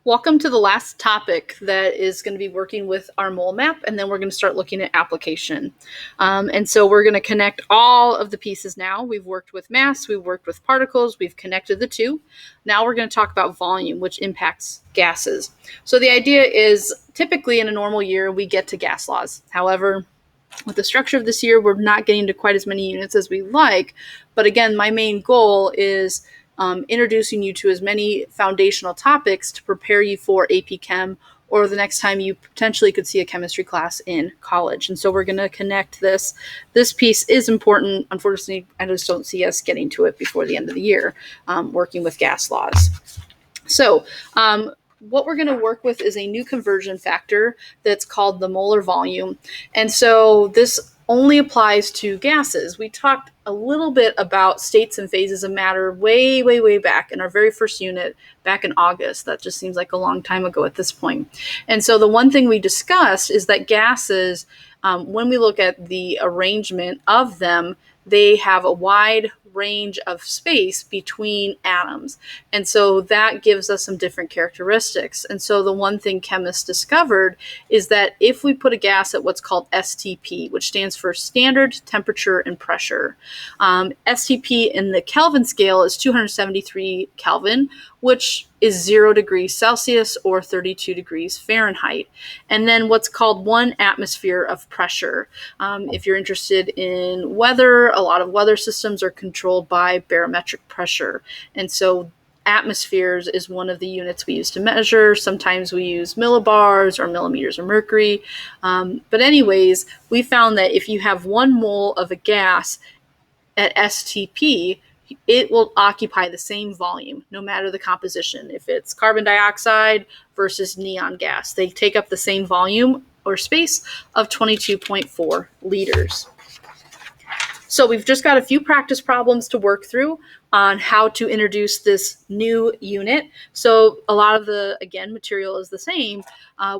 Welcome to the last topic that is going to be working with our mole map, and then we're going to start looking at application. And so we're going to connect all of the pieces now. We've worked with mass, we've worked with particles, we've connected the two. Now we're going to talk about volume, which impacts gases. So the idea is typically in a normal year, we get to gas laws. However, with the structure of this year, we're not getting to quite as many units as we like. But again, my main goal is introducing you to as many foundational topics to prepare you for AP Chem or the next time you potentially could see a chemistry class in college. And so we're going to connect this. This piece is important. Unfortunately, I just don't see us getting to it before the end of the year, working with gas laws. So what we're going to work with is a new conversion factor that's called the molar volume. And so this only applies to gases. We talked a little bit about states and phases of matter way back in our very first unit back in August. That just seems like a long time ago at this point. And so the one thing we discussed is that gases, when we look at the arrangement of them, they have a wide range of space between atoms. And so that gives us some different characteristics. And so the one thing chemists discovered is that if we put a gas at what's called STP, which stands for standard temperature and pressure, STP in the Kelvin scale is 273 Kelvin, which is 0 degrees Celsius or 32 degrees Fahrenheit. And then what's called 1 atmosphere of pressure. If you're interested in weather, a lot of weather systems are controlled by barometric pressure. And so atmospheres is one of the units we use to measure. Sometimes we use millibars or millimeters of mercury. But anyways, we found that if you have 1 mole of a gas at STP, it will occupy the same volume, no matter the composition. If it's carbon dioxide versus neon gas, they take up the same volume or space of 22.4 liters. So we've just got a few practice problems to work through on how to introduce this new unit. So a lot of the, again, material is the same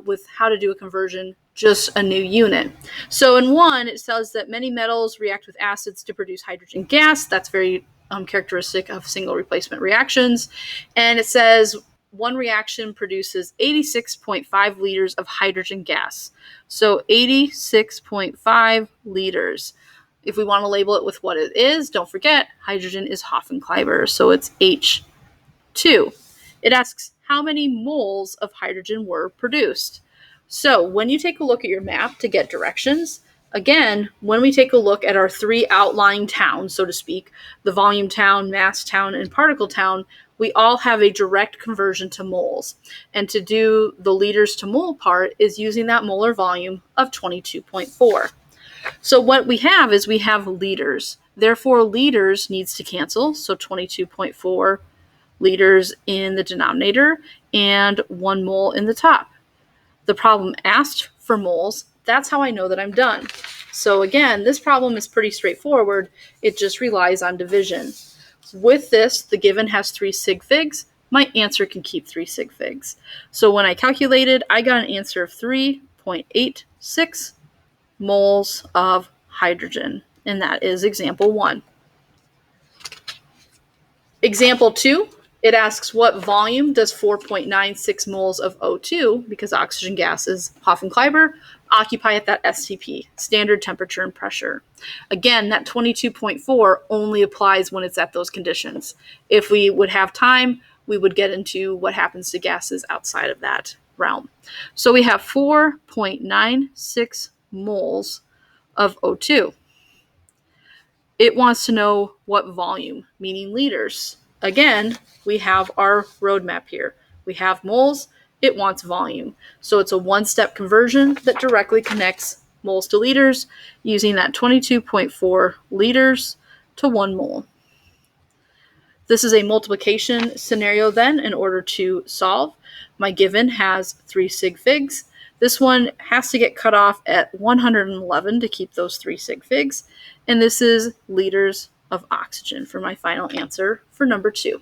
with how to do a conversion, just a new unit. So in one, it says that many metals react with acids to produce hydrogen gas. That's very characteristic of single replacement reactions. And it says one reaction produces 86.5 liters of hydrogen gas. So 86.5 liters. If we want to label it with what it is, don't forget, hydrogen is Hoffenkleiber, so it's H2. It asks how many moles of hydrogen were produced. So when you take a look at your map to get directions, again, when we take a look at our 3 outlying towns, so to speak, the volume town, mass town, and particle town, we all have a direct conversion to moles. And to do the liters to mole part is using that molar volume of 22.4. So what we have is we have liters. Therefore, liters needs to cancel. So 22.4 liters in the denominator and 1 mole in the top. The problem asked for moles. That's how I know that I'm done. So again, this problem is pretty straightforward. It just relies on division. With this, the given has 3 sig figs. My answer can keep 3 sig figs. So when I calculated, I got an answer of 3.86 moles of hydrogen, and that is example 1. Example 2, it asks what volume does 4.96 moles of O2, because oxygen gas is Hoffenkleiber, occupy at that STP, standard temperature and pressure. Again, that 22.4 only applies when it's at those conditions. If we would have time, we would get into what happens to gases outside of that realm. So we have 4.96 moles of O2. It wants to know what volume, meaning liters. Again, we have our roadmap here. We have moles, it wants volume. So it's a 1-step conversion that directly connects moles to liters using that 22.4 liters to 1 mole. This is a multiplication scenario then in order to solve. My given has 3 sig figs. This one has to get cut off at 111 to keep those 3 sig figs. And this is liters of oxygen for my final answer for number 2.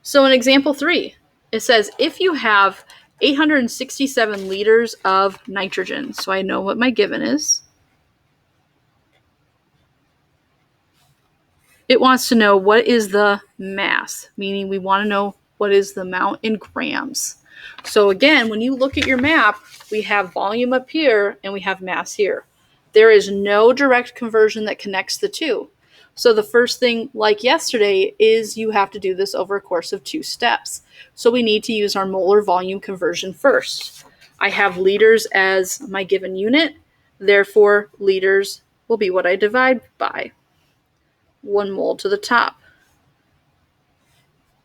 So in example 3, it says if you have 867 liters of nitrogen, so I know what my given is, It wants to know what is the mass, meaning we want to know what is the amount in grams. So again, when you look at your map, we have volume up here and we have mass here. There is no direct conversion that connects the two. So the first thing, like yesterday, is you have to do this over a course of 2 steps. So we need to use our molar volume conversion first. I have liters as my given unit, therefore liters will be what I divide by. 1 mole to the top.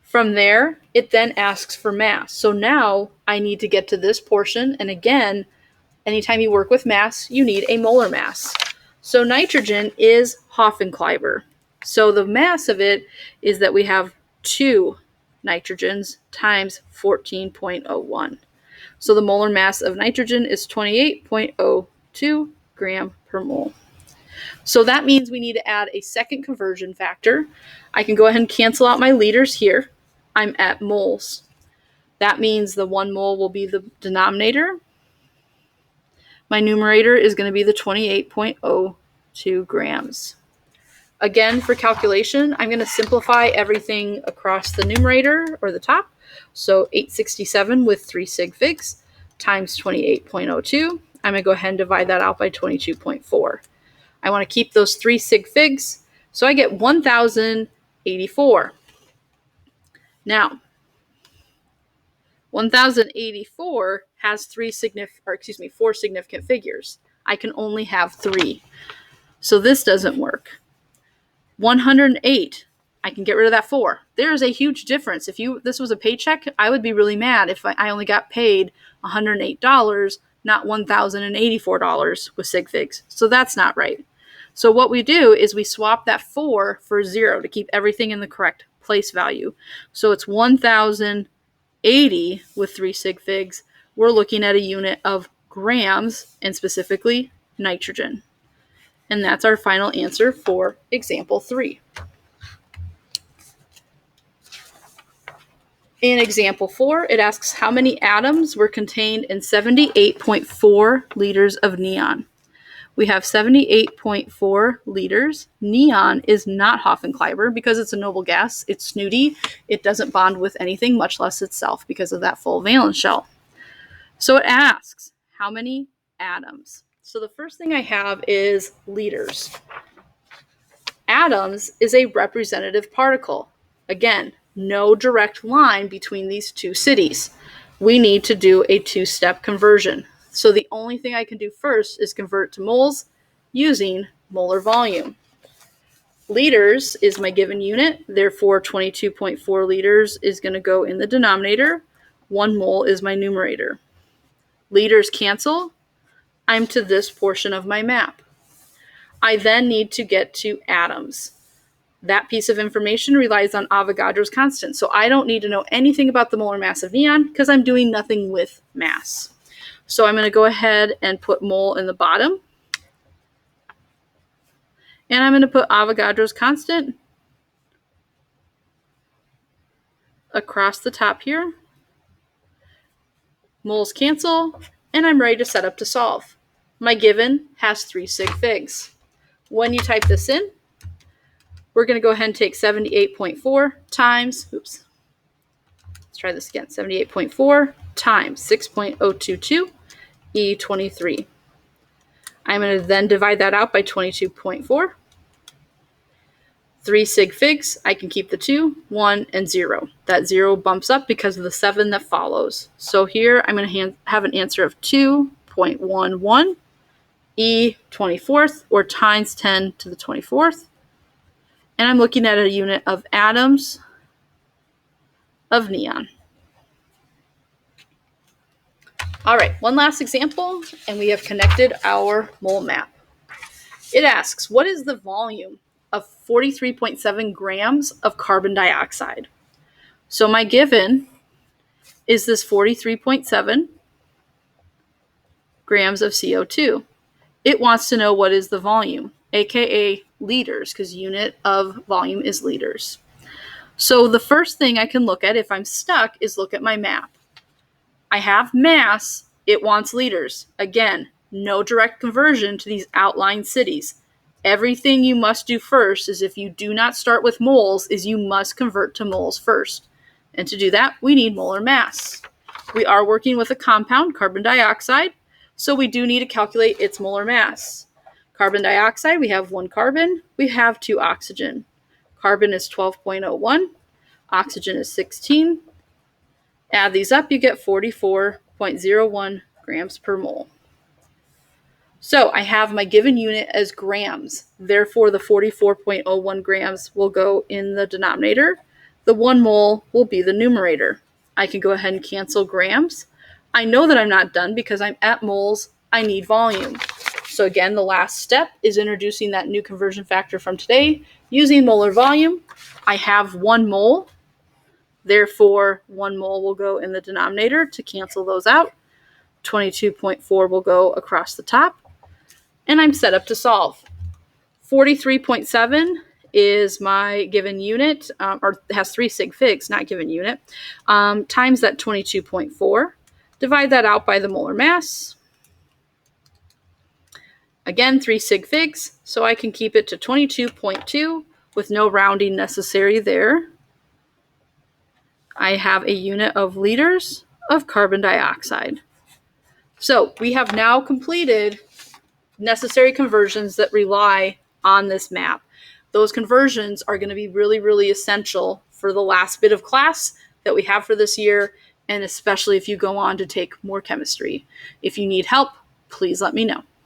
From there, it then asks for mass. So now I need to get to this portion, and again, anytime you work with mass, you need a molar mass. So nitrogen is Hoffenkleiber. So the mass of it is that we have 2 nitrogens times 14.01. So the molar mass of nitrogen is 28.02 gram per mole. So that means we need to add a second conversion factor. I can go ahead and cancel out my liters here. I'm at moles. That means the 1 mole will be the denominator. My numerator is going to be the 28.02 grams. Again, for calculation, I'm going to simplify everything across the numerator or the top. So 867 with 3 sig figs times 28.02. I'm going to go ahead and divide that out by 22.4. I want to keep those 3 sig figs, so I get 1,084. Now, 1,084 has 4 significant figures. I can only have 3. So this doesn't work. 108, I can get rid of that 4. There is a huge difference. If this was a paycheck, I would be really mad if I only got paid $108, not $1,084 with sig figs. So that's not right. So what we do is we swap that 4 for 0 to keep everything in the correct place value. So it's 1,080 with 3 sig figs. We're looking at a unit of grams and specifically nitrogen. And that's our final answer for example 3. In example 4, it asks how many atoms were contained in 78.4 liters of neon. We have 78.4 liters. Neon is not Hoffenkleiber because it's a noble gas. It's snooty. It doesn't bond with anything, much less itself, because of that full valence shell. So it asks, how many atoms? So the first thing I have is liters. Atoms is a representative particle. Again, no direct line between these 2 cities. We need to do a 2-step conversion. So the only thing I can do first is convert to moles using molar volume. Liters is my given unit, therefore 22.4 liters is going to go in the denominator. 1 mole is my numerator. Liters cancel. I'm to this portion of my map. I then need to get to atoms. That piece of information relies on Avogadro's constant, so I don't need to know anything about the molar mass of neon because I'm doing nothing with mass. So I'm going to go ahead and put mole in the bottom. And I'm going to put Avogadro's constant across the top here. Moles cancel, and I'm ready to set up to solve. My given has 3 sig figs. When you type this in, we're going to go ahead and take 78.4 times, let's try this again, 78.4 times 6.022 E23. I'm going to then divide that out by 22.4. 3 sig figs, I can keep the 2, 1, and 0. That 0 bumps up because of the 7 that follows. So here I'm going to have an answer of 2.11 E24th, or times 10 to the 24th. And I'm looking at a unit of atoms of neon. All right, one last example, and we have connected our mole map. It asks, what is the volume of 43.7 grams of carbon dioxide? So my given is this 43.7 grams of CO2. It wants to know what is the volume, aka liters, because unit of volume is liters. So the first thing I can look at if I'm stuck is look at my map. I have mass, it wants liters. Again, no direct conversion to these outlying cities. Everything you must do first is, if you do not start with moles, is you must convert to moles first. And to do that, we need molar mass. We are working with a compound, carbon dioxide, so we do need to calculate its molar mass. Carbon dioxide, we have 1 carbon, we have 2 oxygen. Carbon is 12.01, oxygen is 16. Add these up, you get 44.01 grams per mole. So I have my given unit as grams. Therefore, the 44.01 grams will go in the denominator. The 1 mole will be the numerator. I can go ahead and cancel grams. I know that I'm not done because I'm at moles. I need volume. So again, the last step is introducing that new conversion factor from today using molar volume. I have 1 mole. Therefore, 1 mole will go in the denominator to cancel those out. 22.4 will go across the top. And I'm set up to solve. 43.7 is my given unit, or it has 3 sig figs, not given unit, times that 22.4. Divide that out by the molar mass. Again, 3 sig figs, so I can keep it to 22.2 with no rounding necessary there. I have a unit of liters of carbon dioxide. So we have now completed necessary conversions that rely on this map. Those conversions are going to be really, really essential for the last bit of class that we have for this year, and especially if you go on to take more chemistry. If you need help, please let me know.